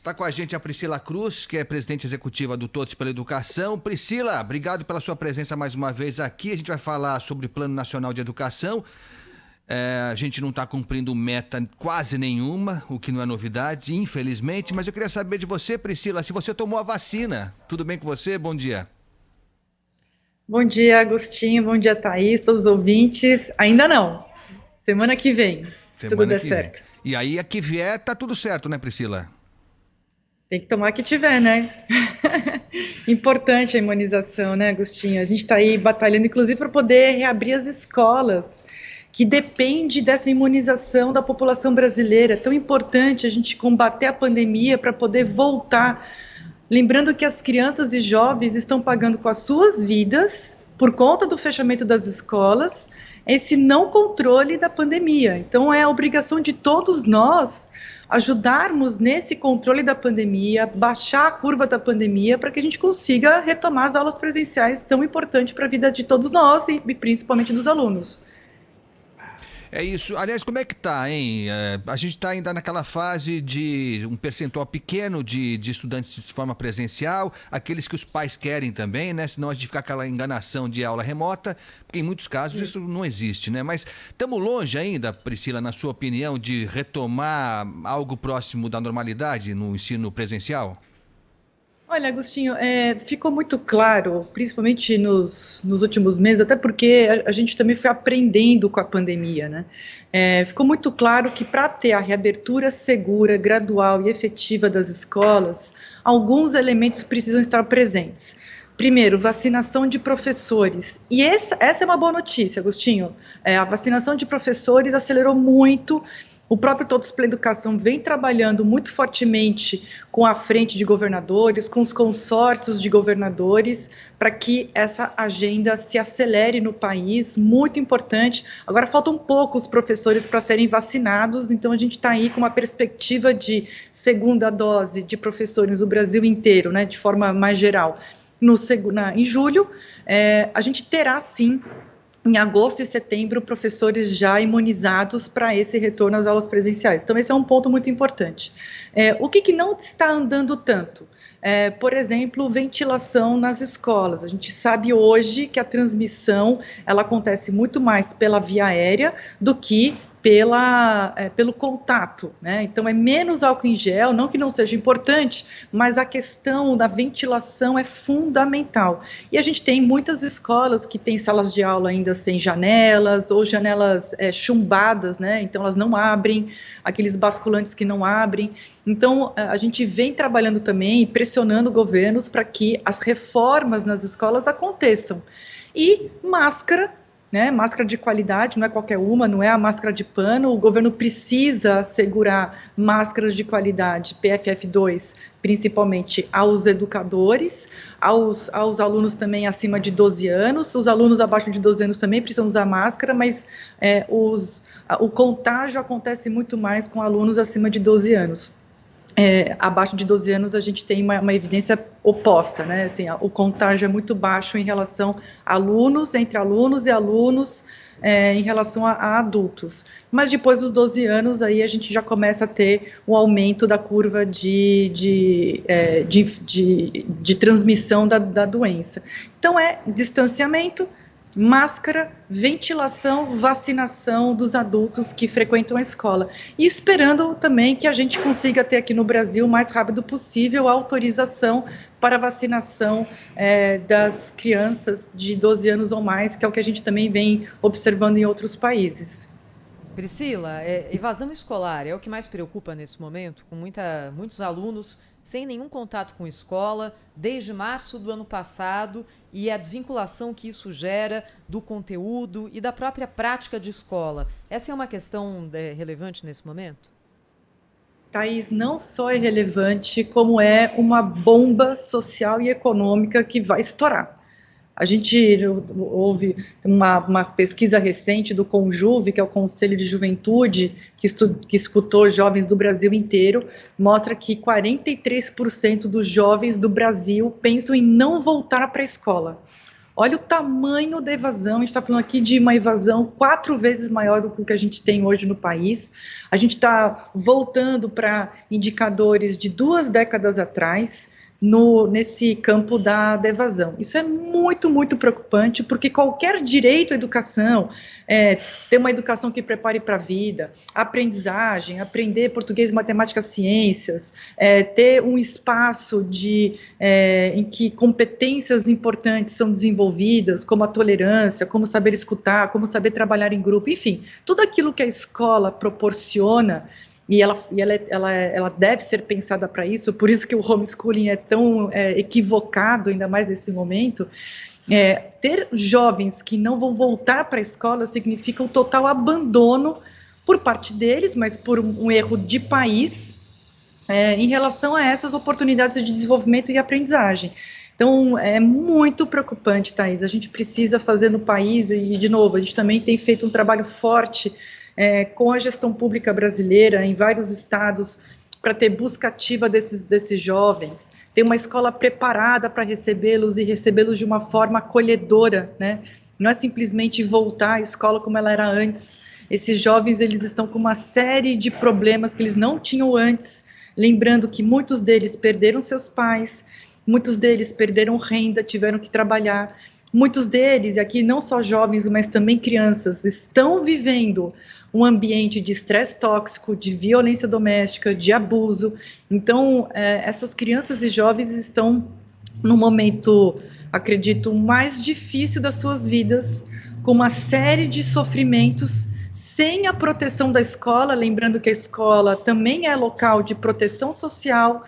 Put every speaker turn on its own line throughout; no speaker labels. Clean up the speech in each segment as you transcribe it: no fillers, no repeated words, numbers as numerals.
Está com a gente a Priscila Cruz, que é presidente executiva do Todos pela Educação. Priscila, obrigado pela sua presença mais uma vez aqui. A gente vai falar sobre o Plano Nacional de Educação. A gente não está cumprindo meta quase nenhuma, o que não é novidade, infelizmente. Mas eu queria saber de você, Priscila, se você tomou a vacina. Tudo bem com você? Bom dia.
Bom dia, Agostinho. Bom dia, Thaís, todos os ouvintes. Ainda não. Semana que vem, se tudo der certo.
E aí, a que vier, tá tudo certo, né, Priscila?
Tem que tomar que tiver, né? Importante a imunização, né, Agostinho? A gente está aí batalhando, inclusive, para poder reabrir as escolas, que depende dessa imunização da população brasileira. É tão importante a gente combater a pandemia para poder voltar. Lembrando que as crianças e jovens estão pagando com as suas vidas, por conta do fechamento das escolas, esse não controle da pandemia. Então, é a obrigação de todos nós ajudarmos nesse controle da pandemia, baixar a curva da pandemia, para que a gente consiga retomar as aulas presenciais, tão importante para a vida de todos nós e principalmente dos alunos.
É isso. Aliás, como é que tá, hein? A gente está ainda naquela fase de um percentual pequeno de estudantes de forma presencial, aqueles que os pais querem também, né? Senão a gente fica aquela enganação de aula remota, porque em muitos casos isso não existe, né? Mas estamos longe ainda, Priscila, na sua opinião, de retomar algo próximo da normalidade no ensino presencial?
Olha, Agostinho, ficou muito claro, principalmente nos últimos meses, até porque a gente também foi aprendendo com a pandemia, né? Ficou muito claro que para ter a reabertura segura, gradual e efetiva das escolas, alguns elementos precisam estar presentes. Primeiro, vacinação de professores. E essa é uma boa notícia, Agostinho. A vacinação de professores acelerou muito. O próprio Todos pela Educação vem trabalhando muito fortemente com a frente de governadores, com os consórcios de governadores, para que essa agenda se acelere no país, muito importante. Agora faltam poucos professores para serem vacinados, então a gente está aí com uma perspectiva de segunda dose de professores no Brasil inteiro, né, de forma mais geral. Em julho, a gente terá, sim, em agosto e setembro, professores já imunizados para esse retorno às aulas presenciais. Então, esse é um ponto muito importante. O que não está andando tanto? Por exemplo, ventilação nas escolas. A gente sabe hoje que a transmissão ela acontece muito mais pela via aérea do que pelo contato, né? Então é menos álcool em gel, não que não seja importante, mas a questão da ventilação é fundamental. E a gente tem muitas escolas que têm salas de aula ainda sem janelas, ou janelas chumbadas, né? Então elas não abrem, aqueles basculantes que não abrem. Então a gente vem trabalhando também, pressionando governos para que as reformas nas escolas aconteçam. E máscara, né, máscara de qualidade, não é qualquer uma, não é a máscara de pano, o governo precisa assegurar máscaras de qualidade, PFF2, principalmente aos educadores, aos alunos também acima de 12 anos, os alunos abaixo de 12 anos também precisam usar máscara, mas o contágio acontece muito mais com alunos acima de 12 anos. Abaixo de 12 anos a gente tem uma evidência oposta, né? Assim, o contágio é muito baixo em relação a alunos, entre alunos e alunos, em relação a adultos. Mas depois dos 12 anos, aí a gente já começa a ter um aumento da curva de transmissão da doença. Então, distanciamento, máscara, ventilação, vacinação dos adultos que frequentam a escola. E esperando também que a gente consiga ter aqui no Brasil o mais rápido possível a autorização para vacinação das crianças de 12 anos ou mais, que é o que a gente também vem observando em outros países.
Priscila, evasão escolar é o que mais preocupa nesse momento, com muitos alunos sem nenhum contato com escola, desde março do ano passado, e a desvinculação que isso gera do conteúdo e da própria prática de escola. Essa é uma questão relevante nesse momento?
Thaís, não só é relevante, como é uma bomba social e econômica que vai estourar. A gente houve uma pesquisa recente do Conjuve, que é o Conselho de Juventude, que escutou jovens do Brasil inteiro, mostra que 43% dos jovens do Brasil pensam em não voltar para a escola. Olha o tamanho da evasão, a gente está falando aqui de uma evasão 4 vezes maior do que a gente tem hoje no país. A gente está voltando para indicadores de 2 décadas atrás, nesse campo da evasão. Isso é muito, muito preocupante, porque qualquer direito à educação, ter uma educação que prepare para a vida, aprendizagem, aprender português, matemática, ciências, ter um espaço em que competências importantes são desenvolvidas, como a tolerância, como saber escutar, como saber trabalhar em grupo, enfim, tudo aquilo que a escola proporciona. E ela deve ser pensada para isso, por isso que o homeschooling é tão equivocado, ainda mais nesse momento. Ter jovens que não vão voltar para a escola significa um total abandono por parte deles, mas por um erro de país em relação a essas oportunidades de desenvolvimento e aprendizagem. Então, é muito preocupante, Thaís. A gente precisa fazer no país, e, de novo, a gente também tem feito um trabalho forte com a gestão pública brasileira em vários estados para ter busca ativa desses jovens, ter uma escola preparada para recebê-los e recebê-los de uma forma acolhedora, né? Não é simplesmente voltar à escola como ela era antes. Esses jovens, eles estão com uma série de problemas que eles não tinham antes, lembrando que muitos deles perderam seus pais, muitos deles perderam renda, tiveram que trabalhar. Muitos deles, e aqui não só jovens, mas também crianças, estão vivendo um ambiente de estresse tóxico, de violência doméstica, de abuso. Então, essas crianças e jovens estão no momento, acredito, mais difícil das suas vidas, com uma série de sofrimentos, sem a proteção da escola, lembrando que a escola também é local de proteção social.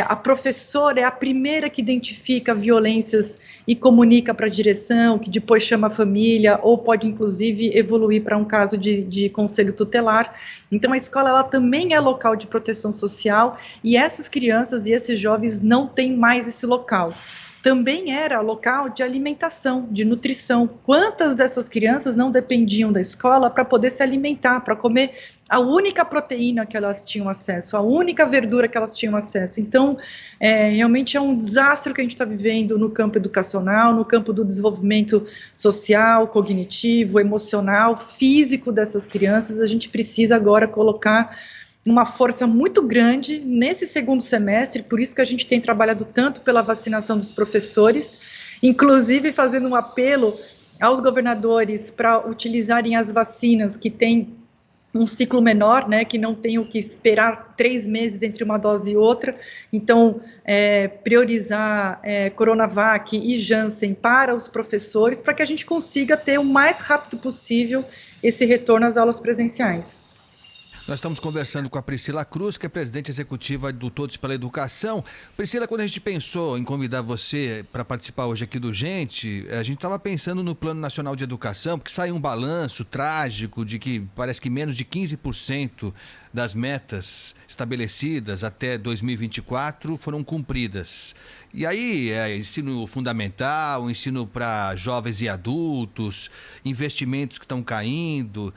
A professora é a primeira que identifica violências e comunica para a direção, que depois chama a família, ou pode, inclusive, evoluir para um caso de conselho tutelar. Então, a escola ela também é local de proteção social, e essas crianças e esses jovens não têm mais esse local. Também era local de alimentação, de nutrição. Quantas dessas crianças não dependiam da escola para poder se alimentar, para comer a única proteína que elas tinham acesso, a única verdura que elas tinham acesso? Então, realmente é um desastre que a gente está vivendo no campo educacional, no campo do desenvolvimento social, cognitivo, emocional, físico dessas crianças. A gente precisa agora colocar uma força muito grande nesse segundo semestre, por isso que a gente tem trabalhado tanto pela vacinação dos professores, inclusive fazendo um apelo aos governadores para utilizarem as vacinas que têm um ciclo menor, né, que não tenham que esperar 3 meses entre uma dose e outra. Então, priorizar Coronavac e Janssen para os professores, para que a gente consiga ter o mais rápido possível esse retorno às aulas presenciais.
Nós estamos conversando com a Priscila Cruz, que é presidente executiva do Todos pela Educação. Priscila, quando a gente pensou em convidar você para participar hoje aqui do Gente, a gente estava pensando no Plano Nacional de Educação, porque saiu um balanço trágico de que parece que menos de 15% das metas estabelecidas até 2024 foram cumpridas. E aí, ensino fundamental, ensino para jovens e adultos, investimentos que estão caindo.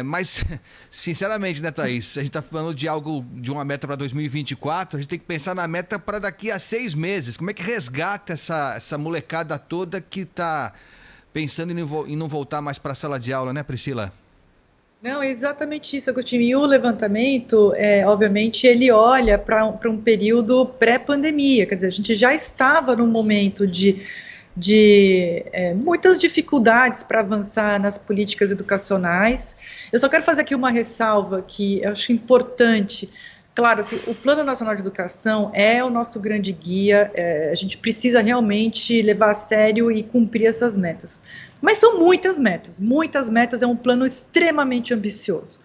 Mas, sinceramente, né, Thaís? A gente está falando de uma meta para 2024, a gente tem que pensar na meta para daqui a 6 meses. Como é que resgata essa molecada toda que está pensando em não voltar mais para a sala de aula, né, Priscila?
Não, é exatamente isso, Agostinho. E o levantamento, obviamente, ele olha para um período pré-pandemia, quer dizer, a gente já estava num momento de muitas dificuldades para avançar nas políticas educacionais. Eu só quero fazer aqui uma ressalva que eu acho importante. Claro, assim, o Plano Nacional de Educação é o nosso grande guia, a gente precisa realmente levar a sério e cumprir essas metas. Mas são muitas metas, é um plano extremamente ambicioso.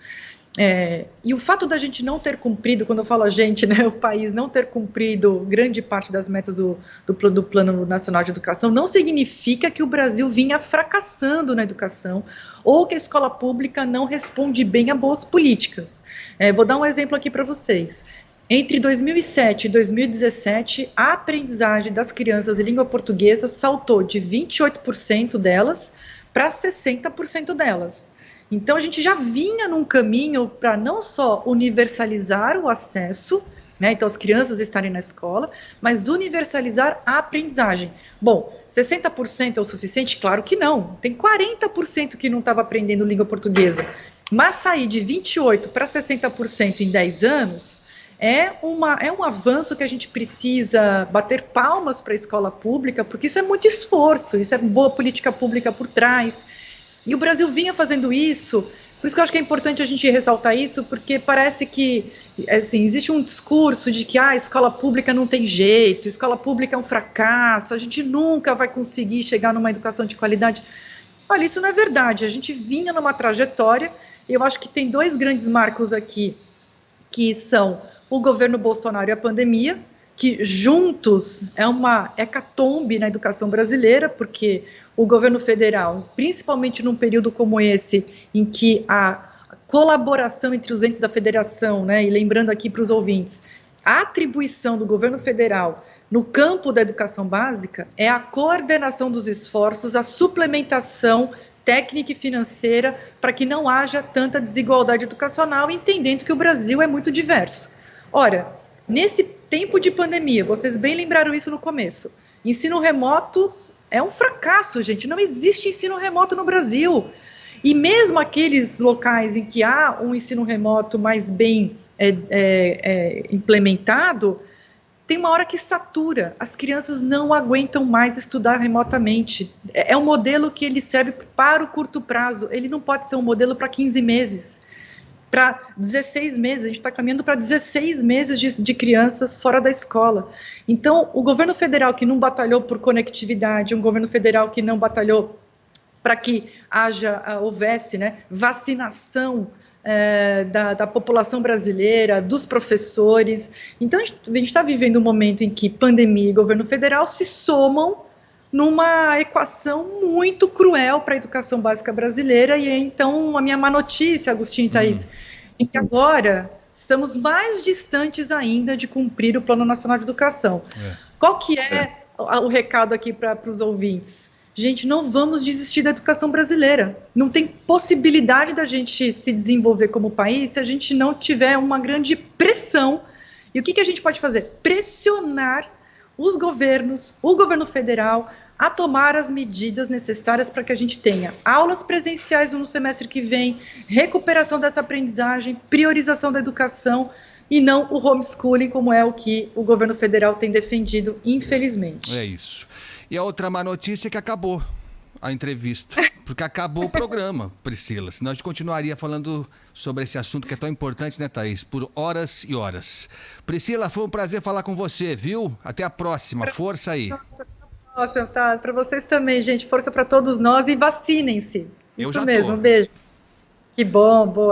E o fato da gente não ter cumprido, quando eu falo a gente, né, o país não ter cumprido grande parte das metas do Plano Nacional de Educação, não significa que o Brasil vinha fracassando na educação ou que a escola pública não responde bem a boas políticas. Vou dar um exemplo aqui para vocês. Entre 2007 e 2017, a aprendizagem das crianças em língua portuguesa saltou de 28% delas para 60% delas. Então, a gente já vinha num caminho para não só universalizar o acesso, né? Então, as crianças estarem na escola, mas universalizar a aprendizagem. Bom, 60% é o suficiente? Claro que não. Tem 40% que não estava aprendendo língua portuguesa. Mas sair de 28% para 60% em 10 anos é um avanço que a gente precisa bater palmas para a escola pública, porque isso é muito esforço, isso é boa política pública por trás. E o Brasil vinha fazendo isso. Por isso que eu acho que é importante a gente ressaltar isso, porque parece que assim, existe um discurso de que a escola pública não tem jeito, escola pública é um fracasso, a gente nunca vai conseguir chegar numa educação de qualidade. Olha, isso não é verdade, a gente vinha numa trajetória, e eu acho que tem dois grandes marcos aqui, que são o governo Bolsonaro e a pandemia, que juntos é uma hecatombe na educação brasileira, porque o governo federal, principalmente num período como esse, em que a colaboração entre os entes da federação, né, e lembrando aqui para os ouvintes, a atribuição do governo federal no campo da educação básica é a coordenação dos esforços, a suplementação técnica e financeira para que não haja tanta desigualdade educacional, entendendo que o Brasil é muito diverso. Ora, nesse tempo de pandemia, vocês bem lembraram isso no começo, ensino remoto é um fracasso, gente, não existe ensino remoto no Brasil. E mesmo aqueles locais em que há um ensino remoto mais bem implementado, tem uma hora que satura, as crianças não aguentam mais estudar remotamente. É um modelo que ele serve para o curto prazo, ele não pode ser um modelo para 15 meses. Para 16 meses, a gente está caminhando para 16 meses de crianças fora da escola. Então, o governo federal que não batalhou por conectividade, um governo federal que não batalhou para que houvesse, né, vacinação da população brasileira, dos professores. Então, a gente está vivendo um momento em que pandemia e governo federal se somam numa equação muito cruel para a educação básica brasileira, e então a minha má notícia, Agostinho e Thaís, é que agora estamos mais distantes ainda de cumprir o Plano Nacional de Educação. Qual que é o recado aqui para os ouvintes? Gente, não vamos desistir da educação brasileira. Não tem possibilidade da gente se desenvolver como país se a gente não tiver uma grande pressão. E o que a gente pode fazer? Pressionar os governos, o governo federal, a tomar as medidas necessárias para que a gente tenha aulas presenciais no semestre que vem, recuperação dessa aprendizagem, priorização da educação e não o homeschooling, como é o que o governo federal tem defendido, infelizmente.
É isso. E a outra má notícia é que acabou a entrevista, porque acabou o programa, Priscila. Senão a gente continuaria falando sobre esse assunto que é tão importante, né, Thaís? Por horas e horas. Priscila, foi um prazer falar com você, viu? Até a próxima. Força aí.
Nossa, tá. Para vocês também, gente. Força para todos nós e vacinem-se. Isso mesmo. Um beijo. Que bom, boa.